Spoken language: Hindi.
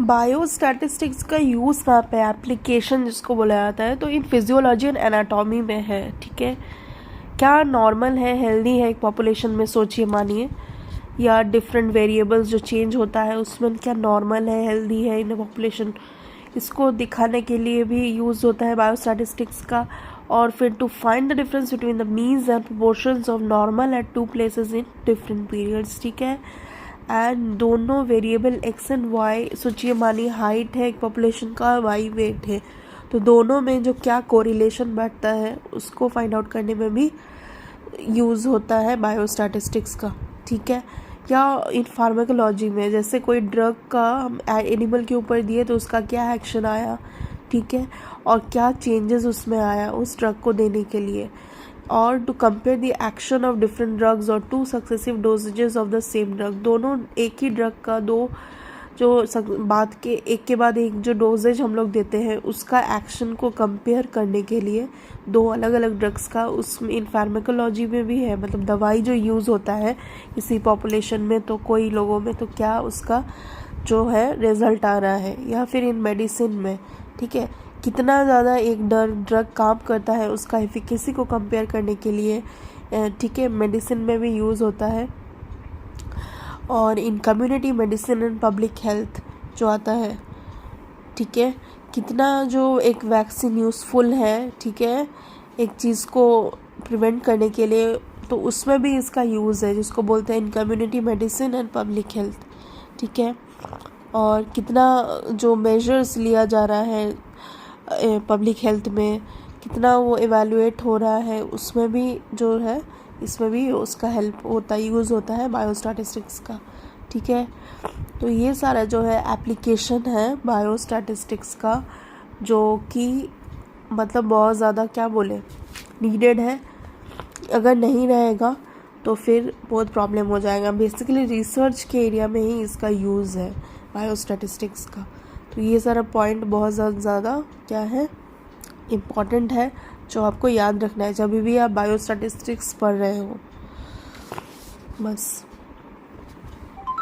बायोस्टैटिस्टिक्स का यूज़ कहाँ पे है, एप्लीकेशन जिसको बोला जाता है, तो इन फिजियोलॉजी एंड एनाटॉमी में है। ठीक है, क्या नॉर्मल है, हेल्दी है एक पॉपुलेशन में, सोचिए मानिए, या डिफरेंट वेरिएबल्स जो चेंज होता है उसमें क्या नॉर्मल है, हेल्दी है इन पॉपुलेशन, इसको दिखाने के लिए भी यूज़ होता है बायोस्टैटिस्टिक्स का। और फिर to find the difference between the means and proportions of normal at two places in different periods. ठीक है, एंड दोनों वेरिएबल एक्स एंड वाई, सोचिए मानिए हाइट है एक पॉपुलेशन का, वाई वेट है, तो दोनों में जो क्या कोरिलेशन बैठता है उसको फाइंड आउट करने में भी यूज़ होता है बायोस्टैटिस्टिक्स का। ठीक है, या इन फार्माकोलॉजी में जैसे कोई ड्रग का हम एनिमल के ऊपर दिए तो उसका क्या एक्शन आया, ठीक है, और क्या चेंजेस उसमें आया उस ड्रग को देने के लिए, और to compare the action of different drugs और to successive dosages of the same drug, दोनों एक ही ड्रग का दो जो बाद के एक के बाद एक जो डोजेज हम लोग देते हैं उसका एक्शन को कंपेयर करने के लिए दो अलग अलग ड्रग्स का, उसमें इन फार्माकोलॉजी में भी है, मतलब दवाई जो यूज़ होता है किसी पॉपुलेशन में तो कोई लोगों में, तो क्या उसका जो है रिजल्ट आ रहा है, या फिर इन मेडिसिन में, ठीक है, कितना ज़्यादा एक ड्रग काम करता है उसका एफिकेसी को कंपेयर करने के लिए, ठीक है, मेडिसिन में भी यूज़ होता है। और इन community medicine and public health जो आता है, ठीक है, कितना जो एक वैक्सीन यूज़फुल है, ठीक है, एक चीज़ को प्रिवेंट करने के लिए, तो उसमें भी इसका यूज़ है जिसको बोलते हैं इन community medicine and public health. ठीक है, और कितना जो मेजर्स लिया जा रहा है पब्लिक हेल्थ में, कितना वो एवेलुएट हो रहा है, उसमें भी जो है इसमें भी उसका हेल्प होता है, यूज़ होता है बायोस्टैटिस्टिक्स का। ठीक है, तो ये सारा जो है एप्लीकेशन है बायोस्टैटिस्टिक्स का, जो कि मतलब बहुत ज़्यादा क्या बोले नीडेड है। अगर नहीं रहेगा तो फिर बहुत प्रॉब्लम हो जाएगा। बेसिकली रिसर्च के एरिया में ही इसका यूज़ है बायोस्टैटिस्टिक्स का। तो ये सारा पॉइंट बहुत ज़्यादा क्या है इम्पॉर्टेंट है, जो आपको याद रखना है जब भी आप बायोस्टैटिस्टिक्स पढ़ रहे हो। बस।